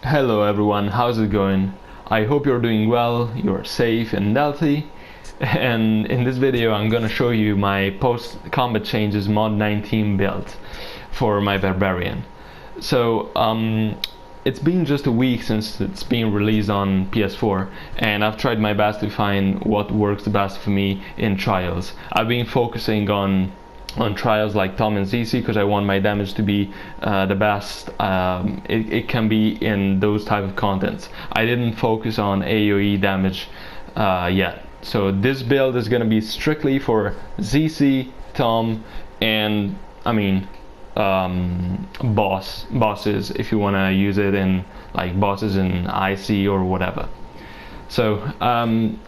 Hello everyone, how's it going? I hope you're doing well, you're safe and healthy. And in this video I'm gonna show you my post-combat changes Mod19 build for my Barbarian. So it's been just a week since it's been released on PS4, and I've tried my best to find what works the best for me in trials. I've been focusing on trials like Tom and ZC because I want my damage to be the best it can be in those type of contents. I didn't focus on AoE damage yet. So this build is going to be strictly for ZC, Tom, and bosses if you want to use it in like bosses in IC or whatever. So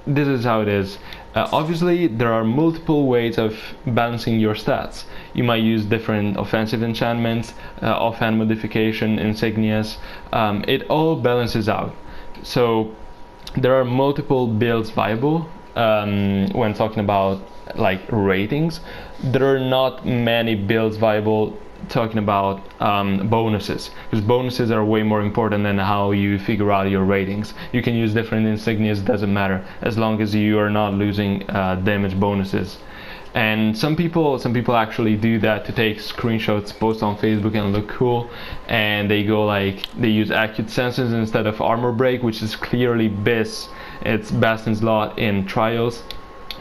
this is how it is. Obviously there are multiple ways of balancing your stats. You might use different offensive enchantments, offhand modification, insignias. It all balances out. So there are multiple builds viable when talking about like ratings. There are not many builds viable talking about bonuses, because bonuses are way more important than how you figure out your ratings. You can use different insignias, doesn't matter, as long as you are not losing damage bonuses. And some people actually do that to take screenshots, post on Facebook and look cool, and they use acute senses instead of armor break, which is clearly BIS. It's best in slot in trials.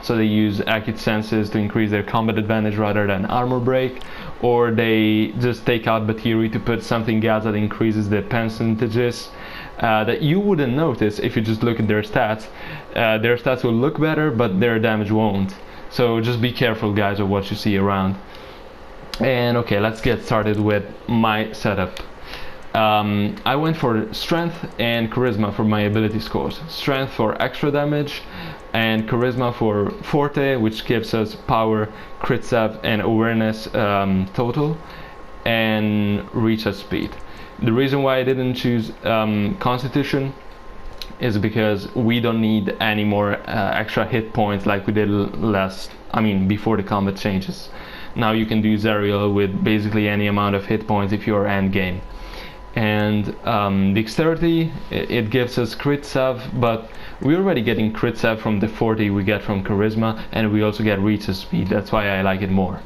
So they use acute senses to increase their combat advantage rather than armor break, or they just take out Battery to put something else that increases the percentages that you wouldn't notice if you just look at their stats. Their stats will look better, but their damage won't. So just be careful, guys, of what you see around. And okay, let's get started with my setup. I went for strength and charisma for my ability scores. Strength for extra damage, and charisma for forte, which gives us power, crit save, and awareness total, and reach at speed. The reason why I didn't choose constitution is because we don't need any more extra hit points like we did before the combat changes. Now you can do Zerial with basically any amount of hit points if you're endgame. And dexterity, it gives us crit save, but we're already getting crit save from the 40 we get from charisma, and we also get reach of speed. That's why I like it more.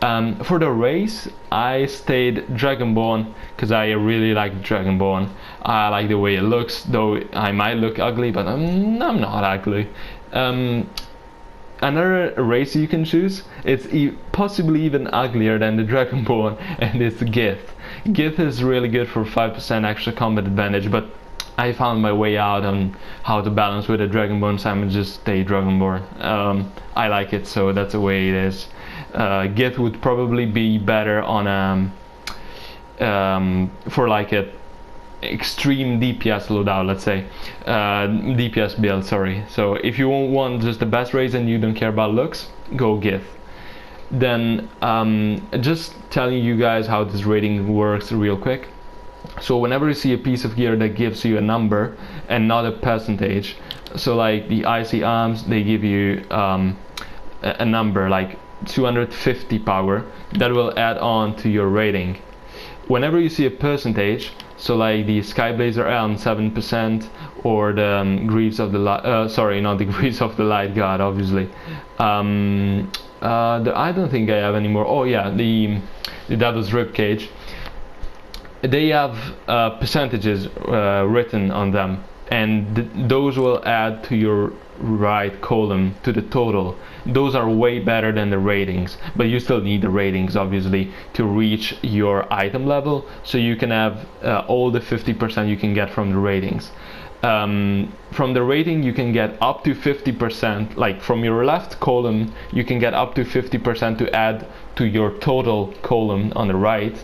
For the race, I stayed Dragonborn because I really like Dragonborn. I like the way it looks, though I might look ugly, but I'm not ugly. Another race you can choose, it's possibly even uglier than the Dragonborn, and it's Gith. Gith is really good for 5% extra combat advantage, but I found my way out on how to balance with a Dragonborn, so I'm just stay Dragonborn. I like it, so that's the way it is. Gith would probably be better on for like a extreme DPS loadout, let's say, DPS build, sorry. So if you want just the best race and you don't care about looks, go Gith. Then just telling you guys how this rating works real quick. So whenever you see a piece of gear that gives you a number and not a percentage, so like the icy arms, they give you a number like 250 power that will add on to your rating. Whenever you see a percentage, so like the Skyblazer on 7%, or the Greaves of the Light, sorry, not the Greaves of the Light God, obviously. I don't think I have any more. Oh yeah, the Devil's Ribcage. They have percentages written on them, and those will add to your right column to the total. Those are way better than the ratings, but you still need the ratings obviously to reach your item level, so you can have all the 50% you can get from the ratings. From the rating you can get up to 50%, like from your left column you can get up to 50% to add to your total column on the right,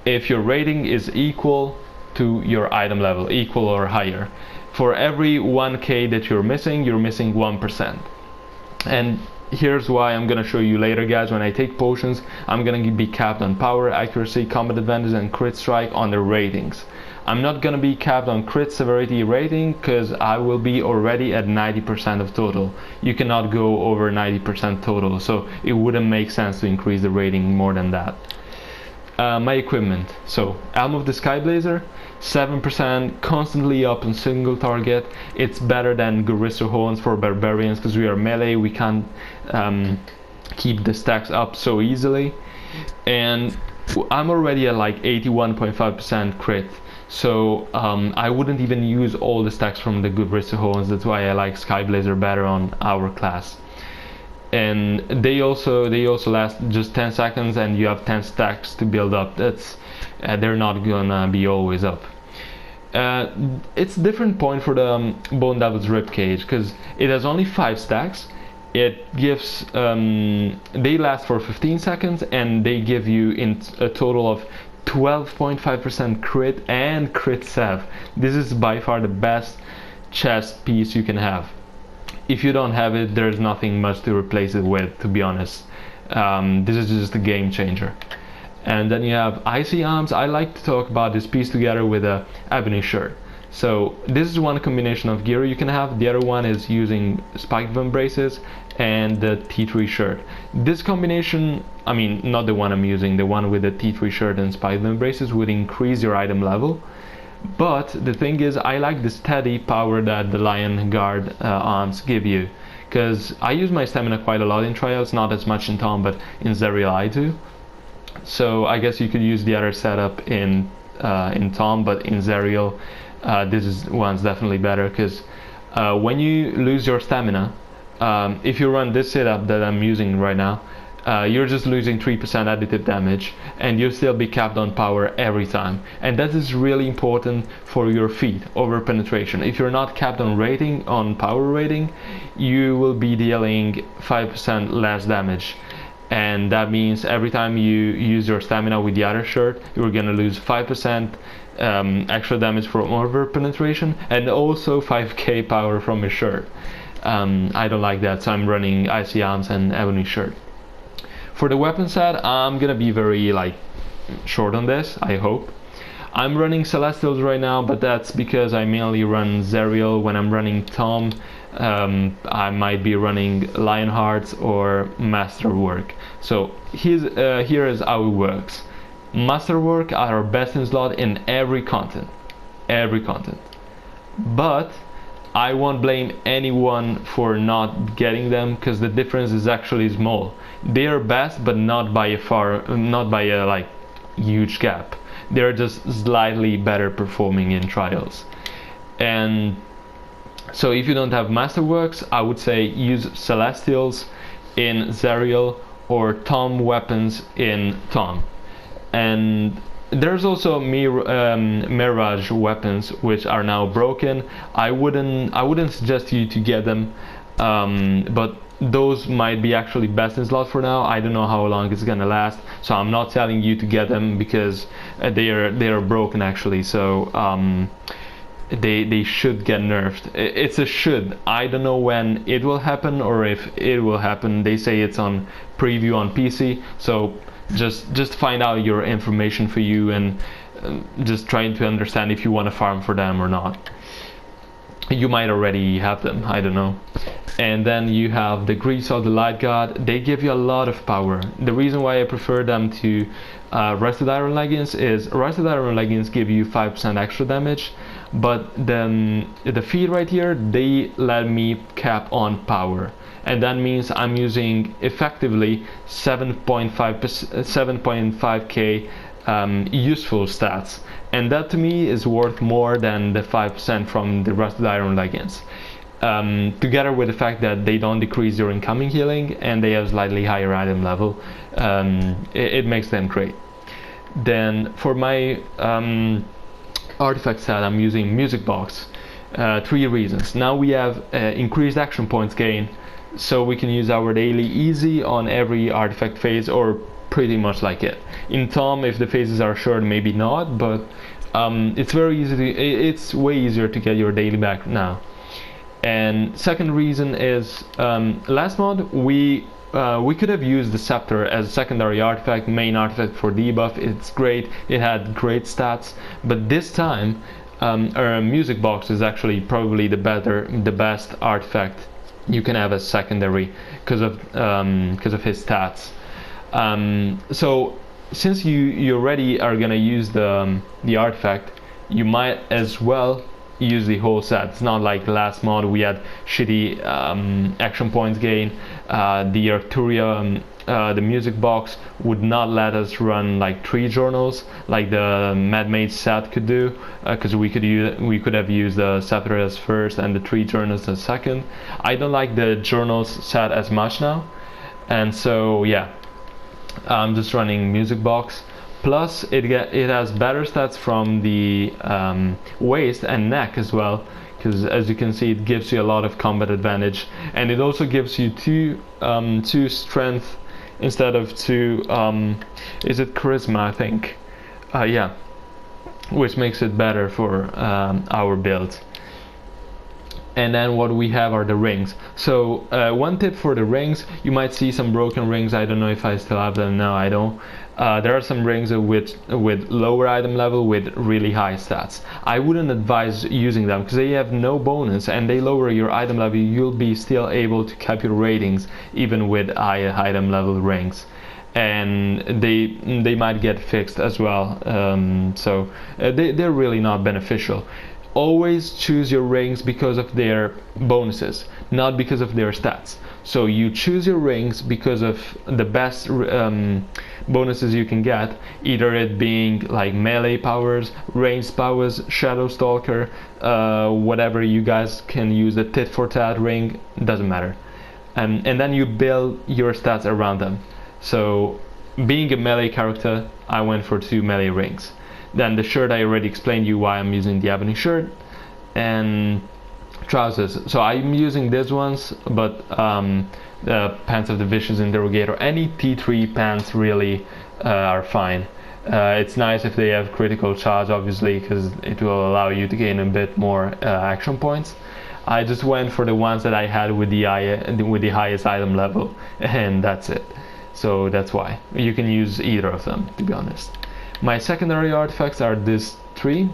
if your rating is equal to your item level, equal or higher. For every 1k that you're missing 1%. And here's why I'm gonna show you later, guys. When I take potions, I'm gonna be capped on power, accuracy, combat advantage, and crit strike on the ratings. I'm not gonna be capped on crit severity rating because I will be already at 90% of total. You cannot go over 90% total, so it wouldn't make sense to increase the rating more than that. my equipment. So Helm of the Skyblazer, 7% constantly up on single target. It's better than Goristo Horns for barbarians because we are melee, we can't keep the stacks up so easily. And I'm already at like 81.5% crit, so I wouldn't even use all the stacks from the Goristo Horns. That's why I like Skyblazer better on our class. And they also last just 10 seconds, and you have 10 stacks to build up. That's they're not gonna be always up. It's a different point for the Bone Devil's Ribcage because it has only 5 stacks. It gives they last for 15 seconds, and they give you in a total of 12.5% crit and crit sev. This is by far the best chest piece you can have. If you don't have it, there's nothing much to replace it with, to be honest. This is just a game changer. And then you have Icy Arms. I like to talk about this piece together with a Ebony Shirt. So this is one combination of gear you can have. The other one is using Spiked Braces and the T3 shirt. This combination, I mean, not the one I'm using, the one with the T3 shirt and Spiked Braces would increase your item level. But the thing is, I like the steady power that the Lion Guard arms give you, because I use my stamina quite a lot in trials, not as much in Tom, but in Zerial I do. So I guess you could use the other setup in Tom, but in Zerial this one's definitely better, because when you lose your stamina, if you run this setup that I'm using right now, you're just losing 3% additive damage, and you'll still be capped on power every time. And that is really important for your feat over penetration. If you're not capped on rating, on power rating, you will be dealing 5% less damage. And that means every time you use your stamina with the other shirt, you're gonna lose 5% extra damage from over penetration, and also 5k power from your shirt. I don't like that, so I'm running Icy Arms and Ebony Shirt. For the weapon set, I'm gonna be very short on this, I hope. I'm running Celestials right now, but that's because I mainly run Zerial. When I'm running Tom, I might be running Lionhearts or Masterwork. So here is how it works. Masterwork are our best in slot in every content. But I won't blame anyone for not getting them, because the difference is actually small. They are best, but not by a huge gap. They're just slightly better performing in trials. And so if you don't have Masterworks, I would say use Celestials in Zerial or Tom weapons in Tom. And there's also Mirage weapons, which are now broken. I wouldn't suggest you to get them, but those might be actually best in slot for now. I don't know how long it's gonna last, so I'm not telling you to get them, because they are broken actually. So they should get nerfed. It's a should. I don't know when it will happen or if it will happen. They say it's on preview on PC, so just find out your information for you, and just trying to understand if you want to farm for them or not. You might already have them, I don't know. And then you have the Grease of the Light God. They give you a lot of power. The reason why I prefer them to Rusted Iron Leggings is Rusted Iron Leggings give you 5% extra damage, but then the feat right here, they let me cap on power. And that means I'm using effectively 7.5k useful stats, and that to me is worth more than the 5% from the Rusted Iron Leggings. Together with the fact that they don't decrease your incoming healing and they have slightly higher item level, it makes them great. Then for my artifact set, I'm using Music Box. 3 reasons. Now we have increased action points gain, so we can use our daily easy on every artifact phase, or pretty much like it. In Tom, if the phases are short, maybe not, but it's very easy it's way easier to get your daily back now. And second reason is last mod we could have used the scepter as a secondary artifact, main artifact for debuff. It's great, it had great stats, but this time our Music Box is actually probably the best artifact you can have as secondary because of his stats. So since you already are gonna use the artifact, you might as well use the whole set. It's not like the last mod we had shitty action points gain. The Arturia, the music box would not let us run like 3 journals like the Mad Mage set could do, because we could have used the Scepter as first and the 3 journals as second. I don't like the journals set as much now, and so yeah, I'm just running music box. Plus it has better stats from the waist and neck as well, because as you can see it gives you a lot of combat advantage, and it also gives you 2 strength instead of 2 is it charisma, I think, yeah, which makes it better for our build. And then what we have are the rings. So one tip for the rings, you might see some broken rings. I don't know if I still have them. No, I don't. There are some rings with lower item level with really high stats. I wouldn't advise using them because they have no bonus and they lower your item level. You'll be still able to cap your ratings even with high item level rings, and they might get fixed as well. So they're really not beneficial. Always choose your rings because of their bonuses, not because of their stats. So you choose your rings because of the best bonuses you can get, either it being like melee powers, ranged powers, Shadow Stalker, whatever you guys can use, the tit for tat ring, doesn't matter. And then you build your stats around them. So being a melee character, I went for 2 melee rings. Then the shirt, I already explained you why I'm using the Ebony shirt, and trousers. So I'm using these ones, but the Pants of the Vicious Interrogator, any T3 pants really are fine. It's nice if they have critical charge, obviously, because it will allow you to gain a bit more action points. I just went for the ones that I had with the highest item level, and that's it. So that's why. You can use either of them, to be honest. My secondary artifacts are these 3,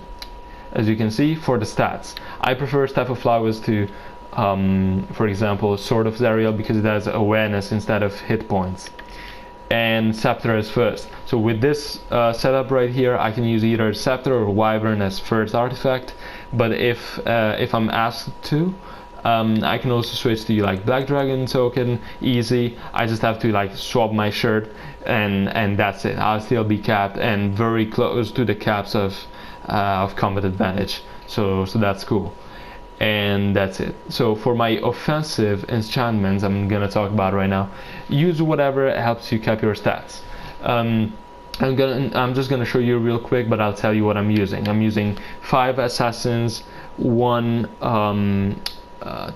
as you can see, for the stats. I prefer Staff of Flowers to, for example, Sword of Zariel because it has awareness instead of hit points. And Scepter as first. So with this setup right here, I can use either Scepter or Wyvern as first artifact. But if I'm asked to, I can also switch to like Black Dragon token, easy. I just have to like swap my shirt, and that's it. I'll still be capped and very close to the caps of combat advantage. So that's cool, and that's it. So for my offensive enchantments, I'm gonna talk about right now. Use whatever helps you cap your stats. I'm just gonna show you real quick, but I'll tell you what I'm using. I'm using 5 assassins, 1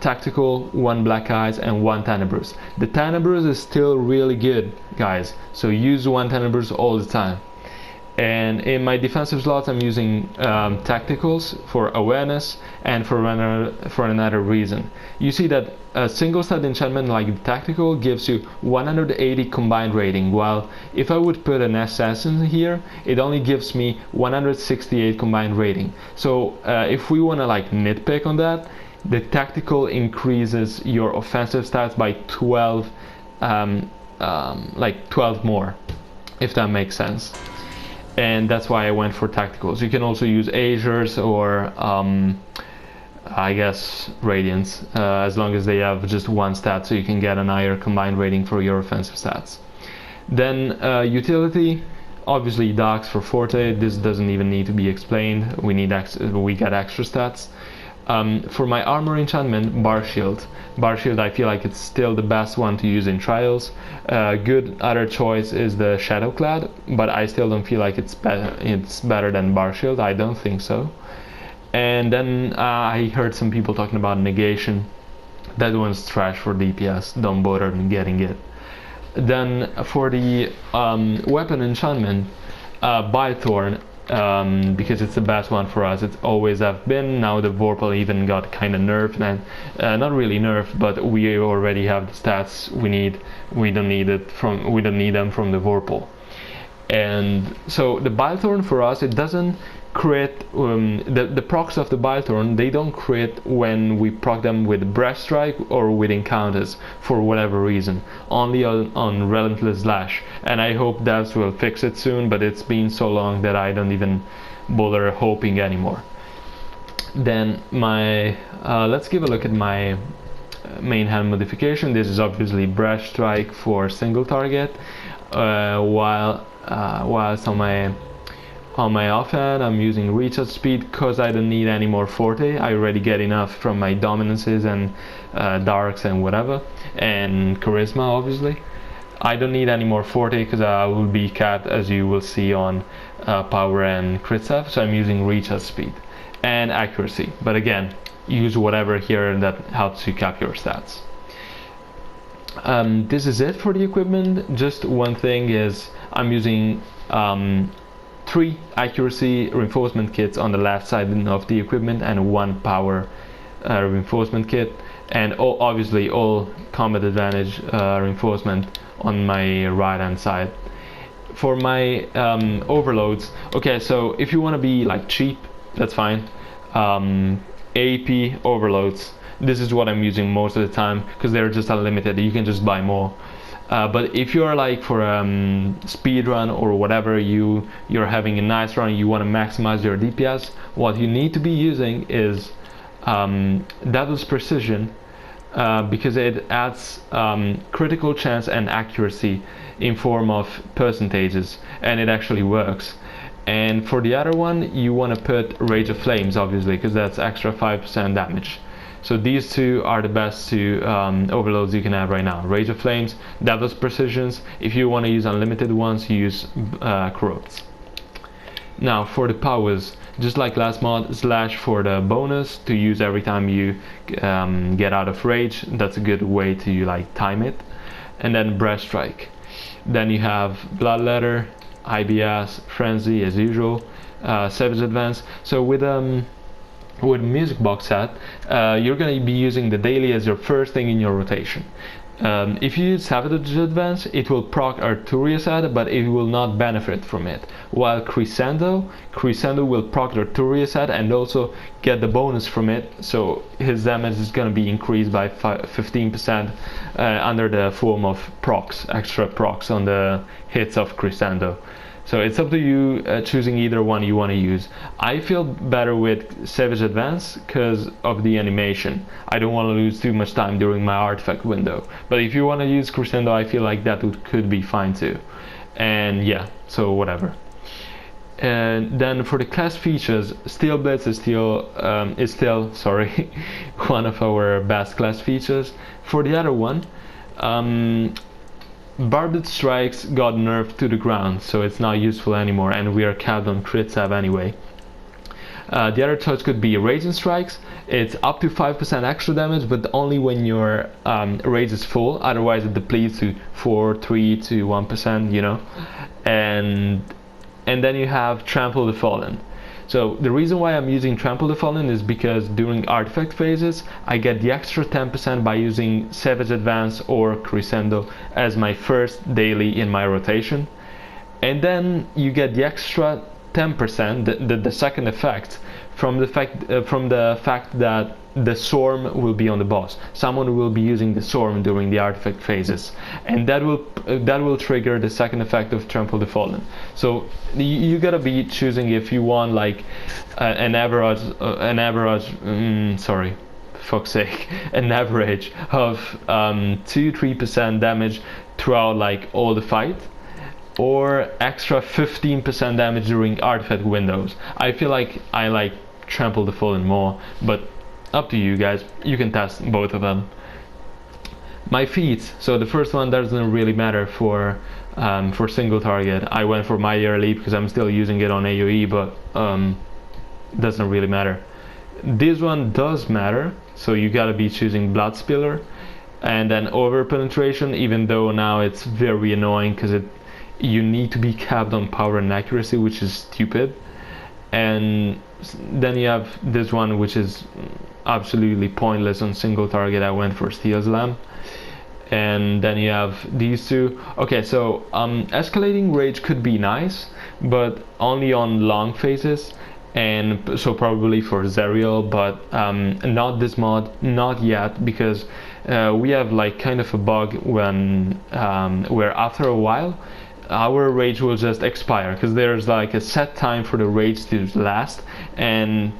tactical, 1 black eyes, and 1 Tenebrous. The Tenebrous is still really good, guys, so use 1 Tenebrous all the time. And in my defensive slots, I'm using tacticals for awareness and for another reason. You see that a single stat enchantment like the tactical gives you 180 combined rating, while if I would put an assassin here, it only gives me 168 combined rating. So if we want to like nitpick on that, the tactical increases your offensive stats by 12, like 12 more, if that makes sense. And that's why I went for tacticals. You can also use Azures or I guess Radiance, as long as they have just 1 stat, so you can get an higher combined rating for your offensive stats. Then utility, obviously Dox for Forte. This doesn't even need to be explained. We get extra stats. For my armor enchantment, Bar Shield. Bar Shield, I feel like it's still the best one to use in trials. Good other choice is the Shadowclad, but I still don't feel like it's better than Bar Shield. I don't think so. And then I heard some people talking about Negation. That one's trash for DPS. Don't bother getting it. Then for the weapon enchantment, Bythorn. Because it's the best one for us. It always have been. Now the Vorpal even got kind of nerfed, and not really nerfed, but we already have the stats we need. We don't need them from the Vorpal. And so the Bythorn for us, it doesn't crit, the procs of the Bile-Thorn, they don't crit when we proc them with Breast Strike or with encounters for whatever reason, only on Relentless Lash, and I hope devs will fix it soon, but it's been so long that I don't even bother hoping anymore. Then my let's give a look at my main hand modification. This is obviously Breast Strike for single target, whilst on my offhand I'm using recharge speed because I don't need any more forte. I already get enough from my dominances and darks and whatever, and charisma obviously. I don't need any more forte because I will be capped, as you will see, on power and crit stuff, so I'm using recharge speed and accuracy, but again, use whatever here that helps you cap your stats. This is it for the equipment. Just one thing is I'm using 3 accuracy reinforcement kits on the left side of the equipment and 1 power reinforcement kit, and obviously all combat advantage reinforcement on my right hand side. For my overloads, okay, so if you want to be like cheap, that's fine. AP overloads, this is what I'm using most of the time because they're just unlimited, you can just buy more. But if you're like for speed run or whatever, you're having a nice run, you want to maximize your DPS, what you need to be using is Devil's Precision, because it adds critical chance and accuracy in form of percentages, and it actually works. And for the other one, you want to put Rage of Flames, obviously, because that's extra 5% damage. So these two are the best two overloads you can have right now. Rage of Flames, Devil's Precisions. If you want to use unlimited ones, you use Corrupts. Now for the powers, just like last mod, Slash for the bonus to use every time you get out of rage. That's a good way to like time it. And then Breast Strike. Then you have Bloodletter, IBS, Frenzy as usual, Savage Advance. So with Music Box set, you're going to be using the daily as your first thing in your rotation. If you use Savage Advance, it will proc Arturia set, but it will not benefit from it. While Crescendo will proc Arturia set and also get the bonus from it, so his damage is going to be increased by 15% under the form of procs, extra procs on the hits of Crescendo. So it's up to you choosing either one you want to use. I feel better with Savage Advance because of the animation. I don't want to lose too much time during my artifact window. But if you want to use Crescendo, I feel like that could be fine too. And yeah, so whatever. And then for the class features, Steel Blitz is still sorry, one of our best class features. For the other one, Barbed Strikes got nerfed to the ground, so it's not useful anymore, and we are capped on crit save anyway. The other choice could be Raging Strikes. It's up to 5% extra damage, but only when your rage is full, otherwise it depletes to 4, 3 to 1%, you know. And then you have Trample the Fallen. So the reason why I'm using Trample the Fallen is because during artifact phases I get the extra 10% by using Savage Advance or Crescendo as my first daily in my rotation, and then you get the extra 10%, the second effect, from the fact that the Storm will be on the boss. Someone will be using the Storm during the artifact phases, and that will trigger the second effect of Trample the Fallen. So you gotta be choosing if you want like an average fuck's sake, an average of 2-3% damage throughout like all the fight, or extra 15% damage during artifact windows. I feel like I like Trample the Fallen more, but up to you guys, you can test both of them. My feats, so the first one doesn't really matter for single target. I went for my yearly because I'm still using it on AoE, but doesn't really matter. This one does matter, so you gotta be choosing Blood Spiller. And then Over Penetration, even though now it's very annoying because you need to be capped on power and accuracy, which is stupid. And then you have this one, which is absolutely pointless on single target. I went for Steel Slam. And then you have these two. Okay, so escalating rage could be nice, but only on long phases. and so probably for Zerial, but not this mod, not yet, because we have like kind of a bug when where after a while our rage will just expire, because there's like a set time for the rage to last, and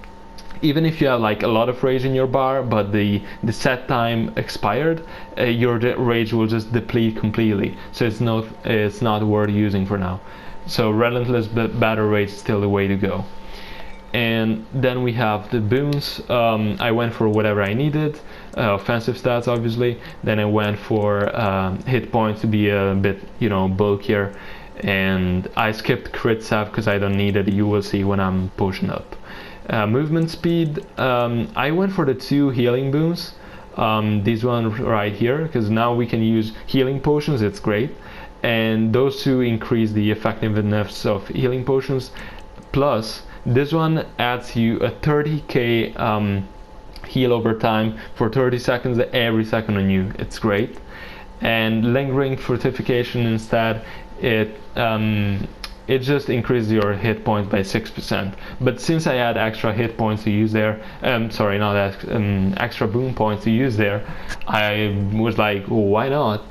even if you have like a lot of rage in your bar but the set time expired, your rage will just deplete completely, so it's not worth using for now. So relentless battle rage is still the way to go. And then we have the boons. I went for whatever I needed, offensive stats obviously, then I went for hit points to be a bit, you know, bulkier, and I skipped crit save because I don't need it, you will see when I'm pushing up. Movement speed, I went for the 2 healing boons, these ones right here, because now we can use healing potions, it's great, and those 2 increase the effectiveness of healing potions, plus this one adds you a 30k heal over time for 30 seconds every second on you, it's great. And lingering fortification instead, it just increases your hit points by 6%. But since I had extra hit points to use there, sorry, not extra boon points to use there, I was like, oh, why not?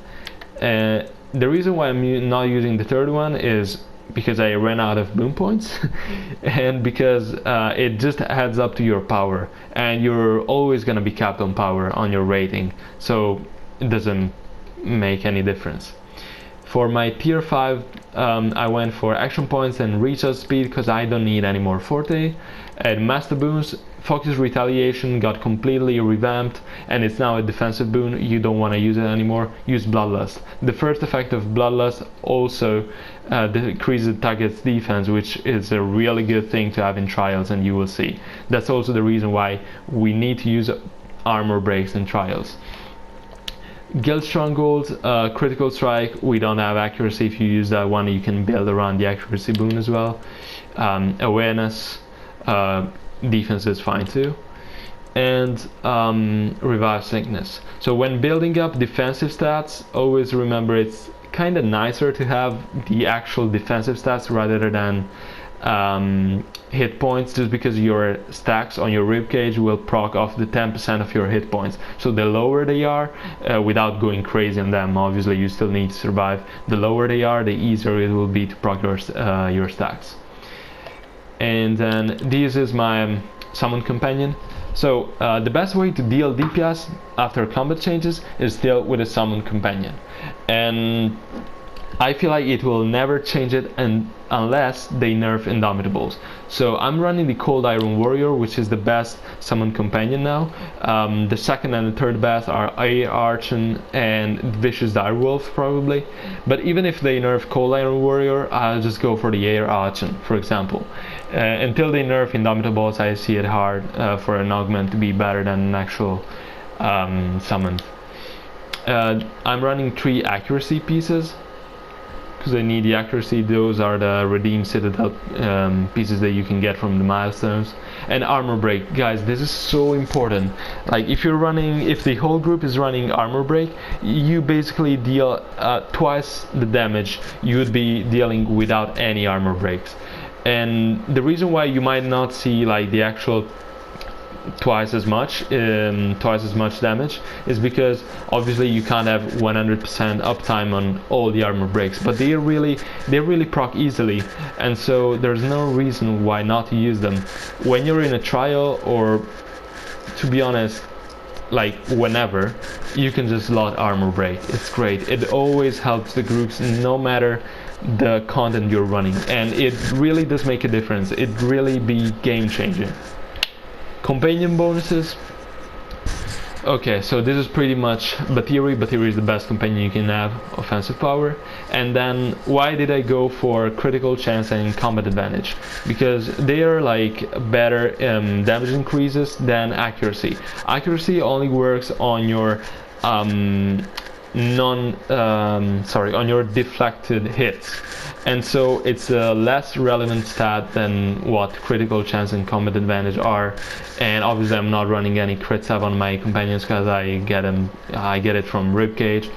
The reason why I'm not using the third one is because I ran out of boon points and because it just adds up to your power, and you're always going to be capped on power on your rating, so it doesn't make any difference. For my tier 5, I went for action points and recharge speed because I don't need any more forte. And master boons, focus retaliation got completely revamped and it's now a defensive boon. You don't want to use it anymore, use bloodlust. The first effect of bloodlust also decreases target's defense, which is a really good thing to have in trials, and you will see. That's also the reason why we need to use armor breaks in trials. Guild Stronghold, critical strike, we don't have accuracy. If you use that one, you can build around the accuracy boon as well. Awareness, defense is fine too. And revive sickness. So when building up defensive stats, always remember it's kind of nicer to have the actual defensive stats rather than hit points, just because your stacks on your ribcage will proc off the 10% of your hit points. So the lower they are, without going crazy on them, obviously you still need to survive, the lower they are, the easier it will be to proc your stacks. And then this is my summon companion. So the best way to deal DPS after combat changes is still with a summon companion, and I feel like it will never change it unless they nerf Indomitables. So I'm running the Cold Iron Warrior, which is the best summon companion now. The second and the third best are Air Archon and Vicious Direwolf probably. But even if they nerf Cold Iron Warrior, I'll just go for the Air Archon, for example. Until they nerf Indomitables, I see it hard for an augment to be better than an actual summon. I'm running 3 accuracy pieces, because I need the accuracy. Those are the redeemed citadel pieces that you can get from the milestones. And armor break, guys, this is so important. Like if the whole group is running armor break, you basically deal twice the damage you would be dealing without any armor breaks. And the reason why you might not see like the actual twice as much damage is because obviously you can't have 100% uptime on all the armor breaks, but they really proc easily, and so there's no reason why not to use them when you're in a trial, or to be honest, like whenever you can just lot armor break. It's great, it always helps the groups no matter the content you're running, and it really does make a difference. It really be game changing. Companion bonuses. Okay, so this is pretty much Batiri. Batiri is the best companion you can have, offensive power. And then why did I go for critical chance and combat advantage? Because they are like better damage increases than accuracy. Accuracy only works on your on your deflected hits, and so it's a less relevant stat than what critical chance and combat advantage are. And obviously I'm not running any crit save on my companions because I get it from ribcage,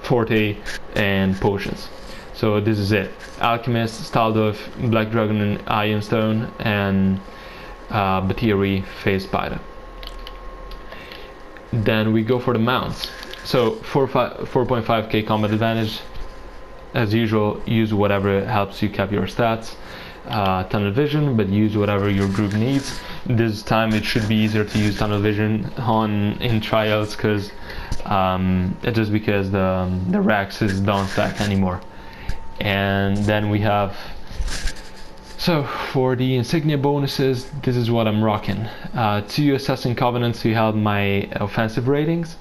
forte, and potions. So this is it: Alchemist, Staldorf, Black Dragon, and Ironstone, and Batiri Phase Spider. Then we go for the mounts. So 4.5k combat advantage. As usual, use whatever helps you cap your stats. Tunnel vision, but use whatever your group needs. This time it should be easier to use tunnel vision in trials, because just because the Rexes don't stack anymore. And then we have, so for the insignia bonuses, this is what I'm rocking. 2 assassin covenants to help my offensive ratings.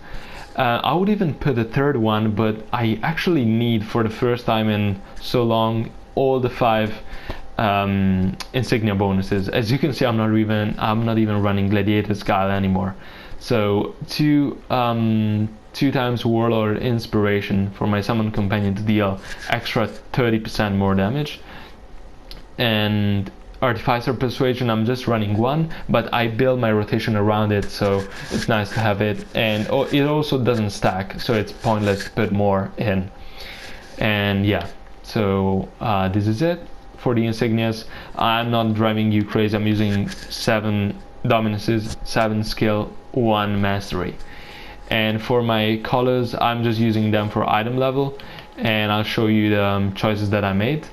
I would even put a third one, but I actually need, for the first time in so long, all the 5 insignia bonuses. As you can see, I'm not even running gladiator style anymore. So 2 times warlord inspiration for my summon companion to deal extra 30% more damage, and artificer persuasion, I'm just running 1, but I build my rotation around it, so it's nice to have it. And it also doesn't stack, so it's pointless to put more in. And yeah, so this is it for the insignias. I'm not driving you crazy. I'm using 7 dominances, 7 skill, 1 mastery. And for my colors, I'm just using them for item level, and I'll show you the choices that I made.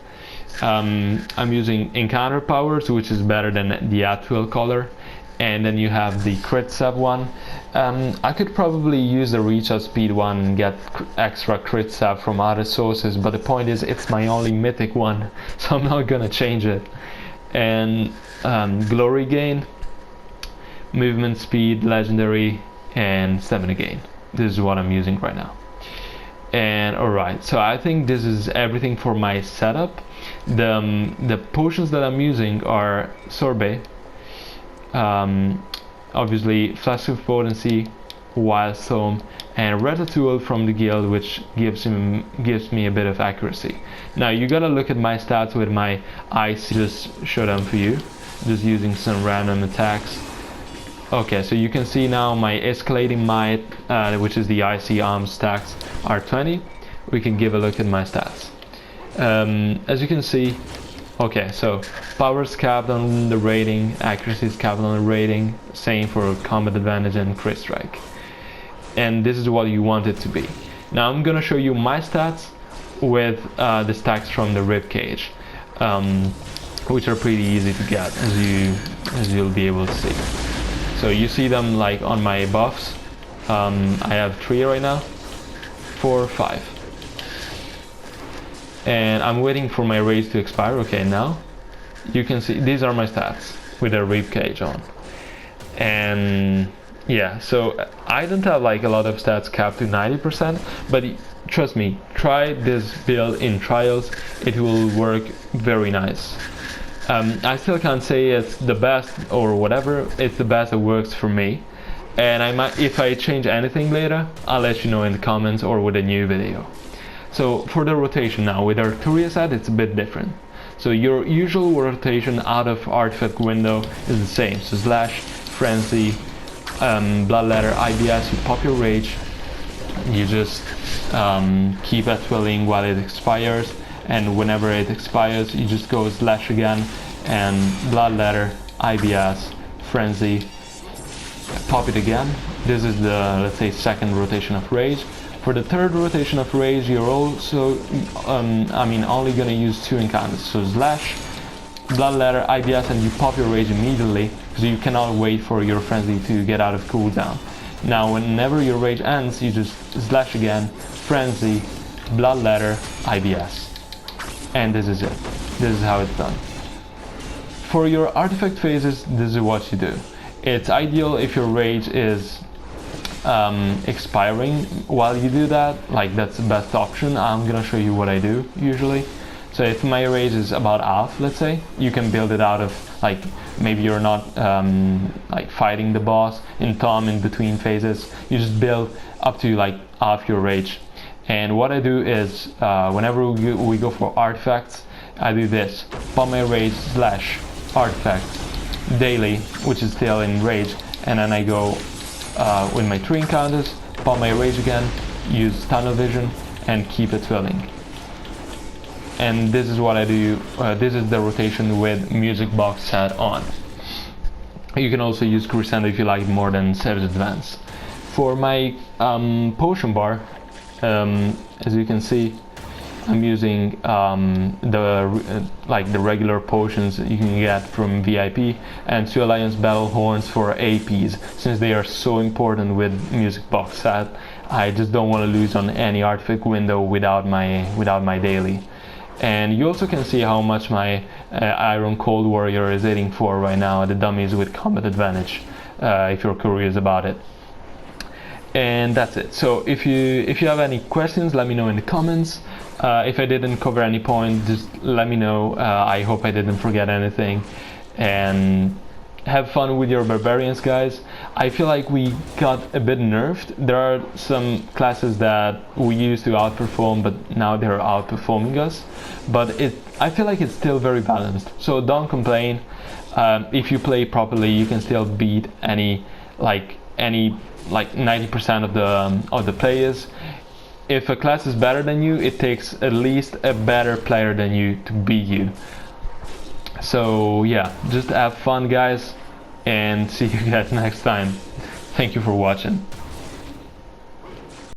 I'm using encounter powers, which is better than the actual color, and then you have the crit save one. I could probably use the reach of speed one and get extra crit save from other sources, but the point is it's my only mythic one, so I'm not gonna change it. And glory gain, movement speed, legendary, and stamina gain. This is what I'm using right now. And alright, so I think this is everything for my setup. The potions that I'm using are sorbet, obviously flask of potency, wildstorm, and ratatouille from the guild, which gives me a bit of accuracy. Now you gotta look at my stats with my ice. Just show them for you, just using some random attacks. Okay, so you can see now my escalating might, which is the icy arm stacks, are 20. We can give a look at my stats. As you can see, okay, so power is capped on the rating, accuracy is capped on the rating, same for combat advantage and crit strike. And this is what you want it to be. Now I'm gonna show you my stats with the stacks from the ribcage, which are pretty easy to get, as you'll be able to see. So you see them like on my buffs. I have 3 right now, 4, 5. And I'm waiting for my rage to expire. Okay, now you can see these are my stats with a ribcage on. And yeah, so I don't have like a lot of stats capped to 90%, but trust me, try this build in trials. It will work very nice. I still can't say it's the best or whatever. It's the best that works for me. And I might, if I change anything later, I'll let you know in the comments or with a new video. So for the rotation now, with Arturia set, it's a bit different. So your usual rotation out of artifact window is the same. So slash, frenzy, bloodletter, IBS, you pop your rage, you just keep at twirling while it expires, and whenever it expires, you just go slash again, and bloodletter, IBS, frenzy, pop it again. This is the, let's say, second rotation of rage. For the third rotation of rage, you're also, only gonna use 2 encounters. So slash, bloodletter, IBS, and you pop your rage immediately, because you cannot wait for your frenzy to get out of cooldown. Now, whenever your rage ends, you just slash again, frenzy, bloodletter, IBS, and this is it. This is how it's done. For your artifact phases, this is what you do. It's ideal if your rage is expiring while you do that. Like, that's the best option. I'm gonna show you what I do usually. So if my rage is about half, let's say, you can build it out of, like, maybe you're not like fighting the boss in between phases. You just build up to like half your rage. And what I do is whenever we go for artifacts, I do this: pop my rage slash artifact daily, which is still in rage, and then I go with my 3 encounters, pop my rage again, use tunnel vision, and keep it twirling. And this is what I do. This is the rotation with music box set on. You can also use Crescendo if you like it more than Savage Advance. For my potion bar, as you can see, I'm using the regular potions you can get from VIP and 2 Alliance Battle Horns for APs, since they are so important with Music Box set. I just don't want to lose on any artifact window without my daily. And you also can see how much my Iron Cold Warrior is hitting for right now, the dummies with combat advantage, if you're curious about it. And that's it. So if you have any questions, let me know in the comments. If I didn't cover any point, just let me know. I hope I didn't forget anything. And have fun with your barbarians, guys. I feel like we got a bit nerfed. There are some classes that we used to outperform, but now they're outperforming us. But I feel like it's still very balanced. So don't complain. If you play properly, you can still beat any 90% of the players. If a class is better than you, it takes at least a better player than you to beat you. So yeah, just have fun, guys, and see you guys next time. Thank you for watching.